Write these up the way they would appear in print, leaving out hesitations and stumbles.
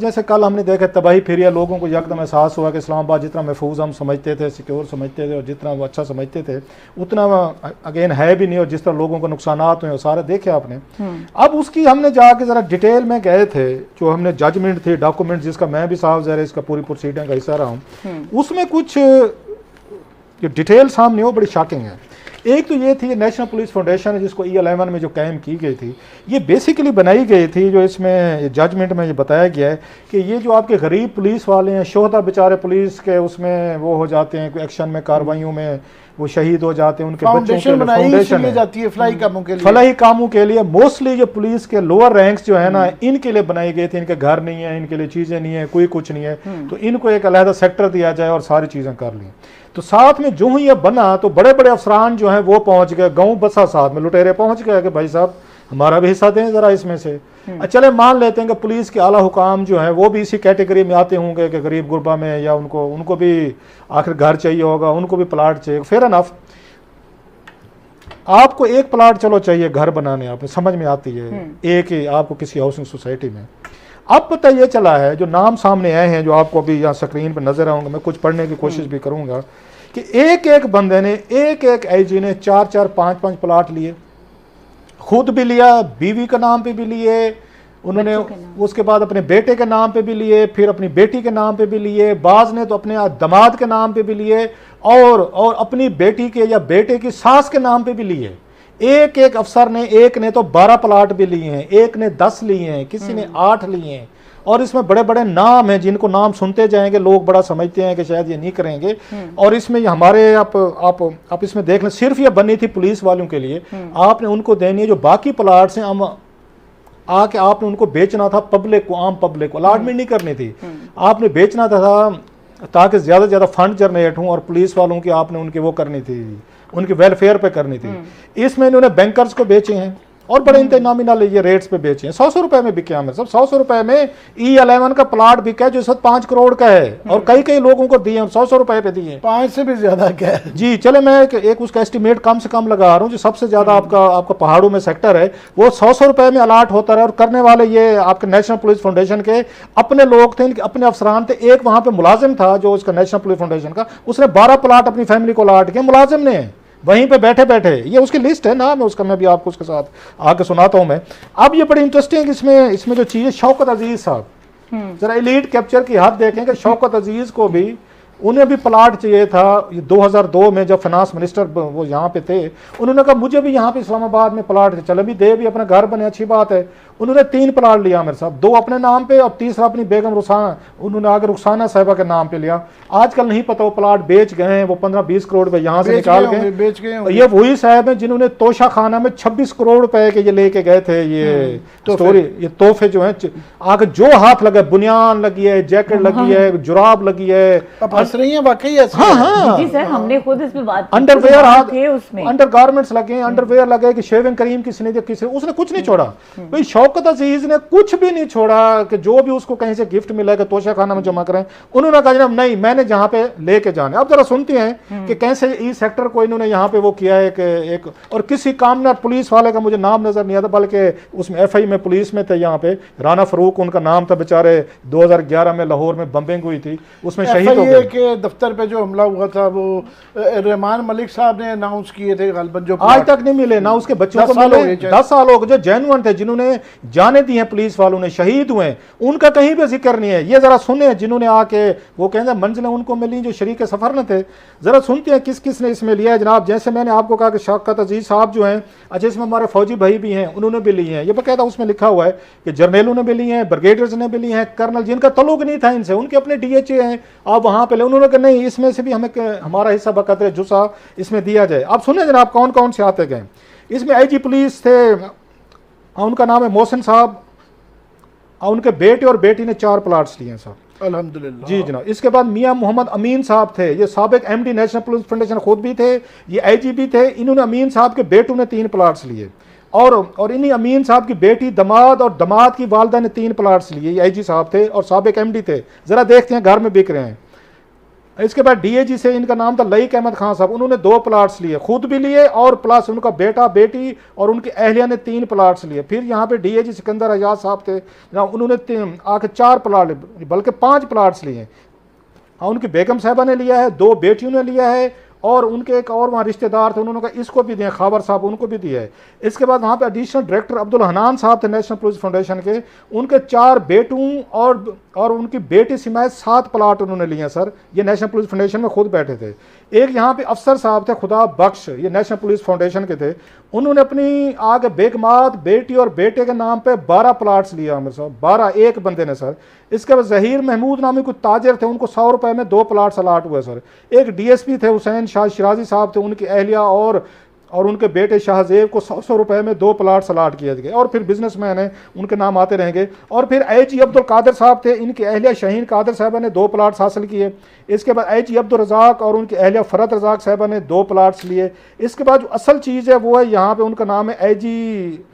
जैसे कल हमने देखा तबाही फिरिया, लोगों को यकदम एहसास हुआ कि इस्लामाबाद जितना महफूज हम समझते थे, सिक्योर समझते थे और जितना वो अच्छा समझते थे उतना अगेन है भी नहीं, और जिस तरह लोगों को नुकसानात हुए वो सारे देखे आपने। अब उसकी हमने जाके ज़रा डिटेल में गए थे, जो हमने जजमेंट थी, डॉक्यूमेंट जिसका मैं भी साहब ज़रा इसका पूरी प्रोसीडिंग का हिस्सा रहा हूँ, उसमें कुछ जो डिटेल सामने हो बड़ी शॉकिंग है। एक तो ये थी नेशनल पुलिस फाउंडेशन जिसको E11 में जो कायम की गई थी, ये बेसिकली बनाई गई थी, जो इसमें जजमेंट में ये बताया गया है कि ये जो आपके गरीब पुलिस वाले हैं, शोहदा बेचारे पुलिस के उसमें वो हो जाते हैं एक्शन में, कार्रवाइयों में वो शहीद हो जाते हैं, उनके बच्चों के फाउंडेशन जाती है फलाही कामों के लिए, फलाही कामों के लिए। मोस्टली जो पुलिस के लोअर रैंक्स जो है ना, इनके लिए बनाई गई थी, इनके घर नहीं है, इनके लिए चीज़ें नहीं है, कोई कुछ नहीं है, तो इनको एक अलहदा सेक्टर दिया जाए और सारी चीज़ें कर ली। तो साथ में जो ही ये बना तो बड़े बड़े अफसरान जो हैं वो पहुंच गए, गाँव बसा साथ में लुटेरे पहुंच गए कि भाई साहब हमारा भी हिस्सा दें ज़रा इसमें से। चले मान लेते हैं कि पुलिस के आला हुकाम जो है वो भी इसी कैटेगरी में आते होंगे कि गरीब गुरबा में, या उनको भी आखिर घर चाहिए होगा, उनको भी प्लाट चाहिए, फेयर एनफ। आपको एक प्लाट चलो चाहिए घर बनाने, आपको समझ में आती है, एक ही आपको किसी हाउसिंग सोसाइटी में। अब पता ये चला है, जो नाम सामने आए हैं, जो आपको अभी यहाँ स्क्रीन पर नजर आऊंगा, मैं कुछ पढ़ने की कोशिश भी करूंगा, कि एक एक बंदे ने, एक एक आईजी ने 4-4, 5-5 प्लाट लिए, खुद भी लिया, बीवी के नाम पे भी लिए उन्होंने, उसके बाद अपने बेटे के नाम पे भी लिए, फिर अपनी बेटी के नाम पे भी लिए, बाज ने तो अपने दामाद के नाम पे भी लिए, और अपनी बेटी के या बेटे की सास के नाम पे भी लिए। एक एक अफसर ने, एक ने तो 12 प्लाट भी लिए हैं, एक ने 10 लिए हैं, किसी ने 8 लिए हैं, और इसमें बड़े बड़े नाम हैं जिनको नाम सुनते जाएंगे लोग बड़ा समझते हैं कि शायद ये नहीं करेंगे। और इसमें हमारे आप इसमें देख लें, सिर्फ ये बनी थी पुलिस वालों के लिए, आपने उनको देनी है। जो बाकी प्लाट्स हैं आके आपने उनको बेचना था पब्लिक को, आम पब्लिक को, अलॉटमेंट नहीं करनी थी, आपने बेचना था ताकि ज़्यादा से ज़्यादा फंड जनरेट हों, और पुलिस वालों की आपने उनकी वो करनी थी, उनकी वेलफेयर पे करनी थी। इसमें इन्होंने बैंकर्स को बेचे हैं और बड़े इंतजामी नॉमिनल ये रेट्स पे बेचे हैं। 100 रुपए में बिके हमें सब, 100 रुपए में E11 का प्लाट बिका है जो इस वक्त 5 करोड़ का है, और कई लोगों को दिए 100 रुपए पे दिए, 5 से भी ज्यादा क्या है जी। चले मैं एक उसका एस्टिमेट कम से कम लगा रहा हूँ, जो सबसे ज्यादा आपका पहाड़ों में सेक्टर है वो 100 रुपए में अलाट होता रहा। और करने वाले ये आपके नेशनल पुलिस फाउंडेशन के अपने लोग थे, अपने अफसरान थे। एक वहां पे मुलाजिम था जो उसका नेशनल पुलिस फाउंडेशन का, उसने 12 प्लाट अपनी फैमिली को अलाट किया मुलाजिम ने, वहीं पे बैठे बैठे। ये उसकी लिस्ट है, नाम है उसका, मैं भी आपको उसके साथ आके सुनाता हूं मैं। अब ये बड़ी इंटरेस्टिंग इसमें जो चीज़ है, शौकत अजीज साहब, जरा एलीट कैप्चर की हद देखें कि शौकत अजीज को भी, उन्हें भी प्लाट चाहिए था। 2002 में जब फाइनेंस मिनिस्टर वो यहाँ पे थे, उन्होंने कहा मुझे भी यहाँ पे इस्लामाबाद में प्लाट, चले भी दे, भी अपना घर बने, अच्छी बात है। उन्होंने 3 प्लाट लिया मेरे साथ, 2 अपने नाम पे और तीसरा अपनी बेगम रुखसाना, उन्होंने आगे रुखसाना साहिबा के नाम पे लिया। आजकल नहीं पता वो प्लाट बेच गए हैं, वो 15-20 करोड़ रुपए यहाँ से निकाल गए, बेच गए। ये वही साहब है जिन्होंने तोशा खाना में 26 करोड़ रुपए के ये लेके गए थे, ये स्टोरी, ये तोहफे जो है, आगे जो हाथ लगे, बुनियान लगी है, जैकेट लगी है, जुराब लगी है, हंस रही है वाकई। हाँ जी सर, हमने खुद इस पे बात की, अंडरवेयर अंडर गारमेंट्स लगे, अंडरवेयर लगे कि शेविंग क्रीम किसने दिया, किसी उसने कुछ नहीं छोड़ा भाई। शौकत अजीज ने कुछ भी नहीं छोड़ा कि जो भी उसको कहीं से गिफ्ट मिला कि तोशा खाना में जमा करें। उन्होंने कहा जनाब नहीं, मैंने जहां पे लेके जाना। अब जरा सुनते हैं कि कैसे इस सेक्टर को इन्होंने यहाँ पे वो किया है कि एक, और किसी कामनार पुलिस वाले का मुझे नाम नजर नहीं आता, बल्कि उसमें FI में पुलिस में थे यहाँ पे, राना फरूक उनका नाम था, बेचारे 2011 में लाहौर में बम्बिंग हुई थी, उसमें शहीद हो गए। के दफ्तर पे जो हमला हुआ था वो रहमान मलिक साहब ने अनाउंस किए थे, गालबन जो आज तक नहीं मिले ना, उसके बच्चों को मिले। 10 साल हो गए, जो जेन्युइन थे, जिन्होंने जाने दी हैं पुलिस वालों ने, शहीद हुए, उनका कहीं भी जिक्र नहीं है। ये जरा सुने, जिन्होंने आके वो कहते हैं मंजिलें उनको मिली जो शरीक सफर न थे। जरा सुनते हैं किस किस ने इसमें लिया है जनाब। जैसे मैंने आपको कहा कि शौकत अजीज साहब जो हैं, अच्छा इसमें हमारे फौजी भाई भी हैं, उन्होंने भी ली हैं। ये बकायदा उसमें लिखा हुआ है कि जर्नलों ने भी ली हैं, ब्रिगेडियर्स ने भी ली हैं, कर्नल जिनका तल्लुक नहीं था इनसे, उनके अपने DHA हैं, आप वहां पे ले। उन्होंने कहा नहीं, इसमें से भी हमें हमारा हिस्सा बकदर जुसा इसमें दिया जाए। अब सुने जनाब कौन कौन से आते गए। इसमें IG पुलिस थे, उनका नाम है मोहसिन साहब, उनके बेटे और बेटी ने 4 प्लाट्स लिए हैं साहब, अल्हम्दुलिल्लाह जी जनाब। इसके बाद मियां मोहम्मद अमीन साहब थे, ये साबिक MD नेशनल पुलिस फाउंडेशन खुद भी थे, ये IG भी थे। इन्होंने अमीन साहब के बेटों ने 3 प्लाट्स लिए, और इन्हीं अमीन साहब की बेटी, दमाद और दमाद की वालदा ने 3 प्लाट्स लिए। ये IG साहब थे और साबिक MD थे। जरा देखते हैं घर में बिक रहे हैं। इसके बाद डीएजी से इनका नाम था लईक अहमद खान साहब, उन्होंने 2 प्लाट्स लिए, खुद भी लिए और प्लस उनका बेटा बेटी और उनकी अहलिया ने 3 प्लाट्स लिए। फिर यहाँ पे डीएजी सिकंदर आजाद साहब थे, उन्होंने आके 4 प्लाट बल्कि 5 प्लाट्स लिए। उनकी बेगम साहबा ने लिया है, 2 बेटियों ने लिया है और उनके एक और वहाँ रिश्तेदार थे, उन्होंने कहा इसको भी दिए, खाबर साहब उनको भी दिया है। इसके बाद वहाँ पे एडिशनल डायरेक्टर अब्दुल हनान साहब थे नेशनल पुलिस फाउंडेशन के, उनके 4 बेटों और उनकी बेटी समेत 7 प्लाट उन्होंने लिए सर। ये नेशनल पुलिस फाउंडेशन में खुद बैठे थे। एक यहाँ पे अफसर साहब थे खुदा बख्श, ये नेशनल पुलिस फाउंडेशन के थे, उन्होंने अपनी आगे बेगमात बेटी और बेटे के नाम पे 12 प्लाट्स लिया आमिर साहब, 12 एक बंदे ने सर। इसके बाद जहीर महमूद नामी कुछ ताजिर थे, उनको 100 रुपए में 2 प्लाट्स अलाट हुए सर। एक डीएसपी थे हुसैन शाह शिराजी साहब थे, उनकी अहलिया और उनके बेटे शाहजेब को 100 रुपए में 2 प्लाट्स अलाट किए गए। और फिर बिजनेसमैन हैं, उनके नाम आते रहेंगे। और फिर आईजी अब्दुल कादिर साहब थे, इनकी अहलिया शहीन कादिर साहबा ने 2 प्लाट्स हासिल किए। इसके बाद आईजी अब्दुल रज़ाक और उनकी अहलिया फरत रज़ाक साहबा ने 2 प्लाट्स लिए। इसके बाद जो असल चीज़ है वो है यहाँ पे उनका नाम है आईजी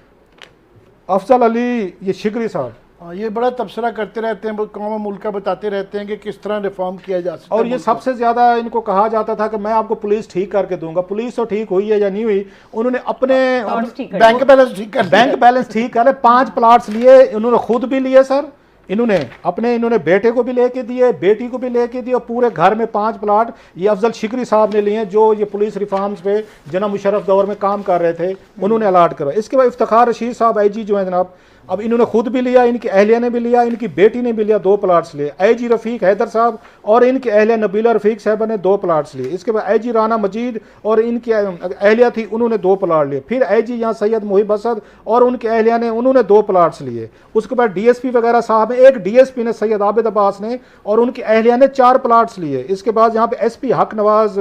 अफजल अली ये शिगरी साहब। ये बड़ा तबसरा करते रहते हैं, कौम मुल्क का बताते रहते हैं कि किस तरह रिफॉर्म किया जा सकता है। और ये सबसे ज्यादा इनको कहा जाता था कि मैं आपको पुलिस ठीक करके दूंगा। पुलिस तो ठीक हुई है या नहीं हुई, उन्होंने अपने बैंक बैलेंस ठीक कर, बैंक बैलेंस ठीक करे। 5 प्लाट्स लिए, इन्होंने खुद भी लिए सर, इन्होंने बेटे को भी लेके दिए, बेटी को भी लेके दिए, और पूरे घर में 5 प्लाट ये अफजल शिकरी साहब ने लिए, जो ये पुलिस रिफॉर्म्स पे जनाब मुशर्रफ दौर में काम कर रहे थे, उन्होंने अलाट करा। इसके बाद इफ्तिखार रशीद साहब आईजी जो है जनाब, अब इन्होंने खुद भी लिया, इनकी अहलिया ने भी लिया, इनकी बेटी ने भी लिया, 2 प्लाट्स लिए। आईजी रफीक हैदर साहब और इनकी अहलिया नबीला रफीक साहबा ने 2 प्लाट्स लिए। इसके बाद आईजी राना मजीद और इनकी अहलिया थी, उन्होंने 2 प्लाट लिए। फिर आईजी यहाँ सैयद मुहिब असद और उनकी अहलिया ने, उन्होंने 2 प्लाट्स लिए। उसके बाद डीएसपी वगैरह साहब हैं, एक डीएसपी ने सैयद आबिद अब्बास ने और उनकी अहलिया ने 4 प्लाट्स लिए। इसके बाद यहाँ पे एसपी हक नवाज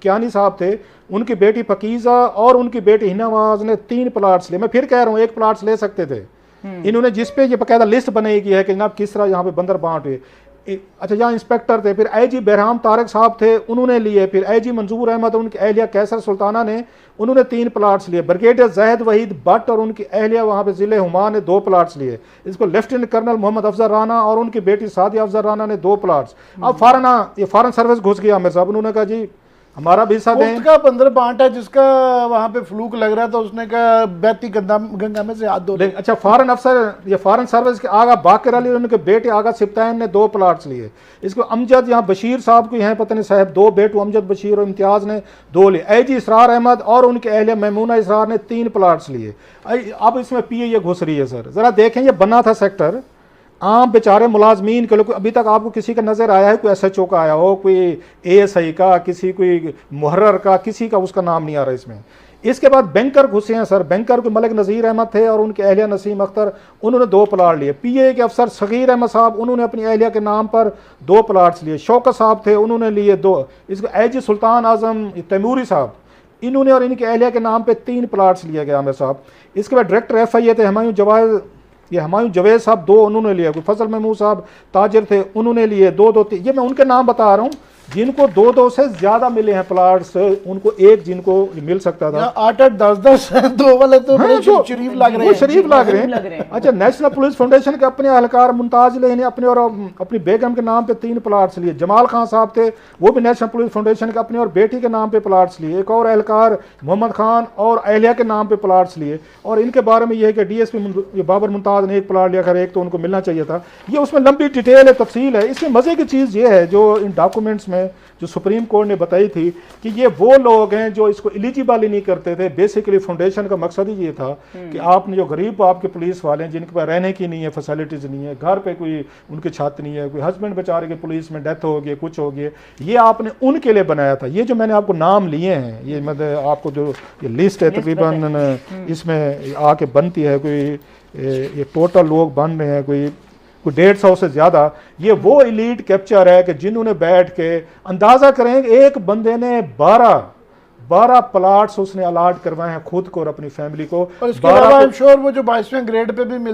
कियानी साहब थे, उनकी बेटी फकीज़ा और उनकी बेटी हिना नवाज ने 3 प्लाट्स लिए। मैं फिर कह रहा हूँ 1 प्लाट्स ले सकते थे। इन्होंने जिस पे ये बकायदा लिस्ट बनाई गई है कि जनाब किस तरह यहाँ पे बंदर बांट हुए। अच्छा, यहाँ इंस्पेक्टर थे, फिर आईजी बहराम तारक साहब थे, उन्होंने लिए। फिर आईजी मंजूर अहमद और उनकी अहलिया कैसर सुल्ताना ने, उन्होंने 3 प्लाट्स लिए। ब्रिगेडियर जैद वहीद भट्ट और उनकी अहलिया वहाँ पे जिले हुमा ने 2 प्लाट्स लिए। इसको लेफ्टिनेंट कर्नल मोहम्मद अफजल राना और उनकी बेटी सादिया अफजल राना ने 2 प्लाट्स। अब फॉरेन सर्विस घुस गया आमिर साहब, उन्होंने कहा जी हमारा भी हिस्सा दें। उसका बंदर बांट है जिसका वहां पे फ्लूक लग रहा था, उसने कहा बहती गंगा में से हाथ धो ले। अच्छा, फॉरेन अफसर ये फॉरेन सर्विस के आगा बाकर अली उनके बेटे आगा सिप्तान ने 2 प्लाट्स लिए। इसको अमजद यहाँ बशीर साहब को यहाँ पता नहीं साहब 2 बेटू अमजद बशीर और इम्तियाज ने 2 लिए। आईजी इसरार अहमद और उनके अहलिया मैमूना इसरार ने 3 प्लाट्स लिए। अब इसमें पीए घुस रही है सर। जरा देखें, ये बना था सेक्टर आम बेचारे मुलाजमीन के लोग। अभी तक आपको किसी का नजर आया है कोई एसएचओ का आया हो, कोई एएसआई का, किसी कोई मुहर्रर का, किसी का उसका नाम नहीं आ रहा इसमें। इसके बाद बैंकर घुसे हैं सर। बैंकर को मलिक नज़ीर अहमद थे और उनके अहलिया नसीम अख्तर, उन्होंने 2 प्लाट लिए। पीए के अफसर सगीर अहमद साहब, उन्होंने अपनी अहलिया के नाम पर 2 प्लाट्स लिए। शौकत साहब थे, उन्होंने लिए 2। इसको आईजी सुल्तान आजम तैमूरी साहब, इन्होंने और इनके अहलिया के नाम पर 3 प्लाट्स लिए गया मेरे साहब। इसके बाद डायरेक्टर FIA थे हमायूं जवेद साहब, 2 उन्होंने लिए। कोई फजल महमूद साहब ताजिर थे, उन्होंने लिए 2-2 3। ये मैं उनके नाम बता रहा हूँ जिनको 2-2 से ज्यादा मिले हैं प्लाट्स, उनको एक जिनको मिल सकता था। 8-8 10-10 2 वाले तो बड़े शरीफ लग रहे हैं, शरीफ लग रहे हैं। अच्छा, नेशनल पुलिस फाउंडेशन के अपने एहलकार मुमताज ने अपने और अपनी बेगम के नाम पे 3 प्लाट्स लिए। जमाल खान साहब थे, वो भी नेशनल पुलिस फाउंडेशन के अपने और बेटी के नाम पे प्लाट्स लिए। एक और एहलकार मोहम्मद खान और अहलिया के नाम पे प्लाट्स लिए। और इनके बारे में यह है कि डीएसपी बाबर मुमताज ने 1 प्लाट लिया, खैर एक तो उनको मिलना चाहिए था। ये उसमें लंबी डिटेल है, तफसील है। इसमें मजे की चीज़ ये है जो इन डॉक्यूमेंट्स में जो सुप्रीम कोर्ट ने बताई थी कि ये वो लोग हैं जो इसको एलिजिबल ही नहीं करते थे। बेसिकली फाउंडेशन का मकसद ही ये था कि आपने जो गरीब आपके पुलिस वाले हैं जिनके पास रहने की नहीं है, फैसिलिटीज़ नहीं है, घर पे कोई उनकी छत नहीं है, कोई हस्बैंड बेचारे के पुलिस में डेथ हो गई, कुछ हो गया, ये आपने उनके लिए बनाया था। ये जो मैंने आपको नाम लिए हैं, ये मतलब आपको जो ये लिस्ट है तकरीबन इसमें आके बनती है, कोई ये टोटल लोग बन रहे हैं कोई 150 से ज़्यादा। ये वो एलीट कैप्चर है कि जिन्होंने बैठ के अंदाज़ा करें, एक बंदे ने 12 प्लाट्स उसने अलाट करवाए हैं खुद को और अपनी फैमिली को। और इसके अलावा आई एम श्योर वो जो 22वें ग्रेड पे भी मिलते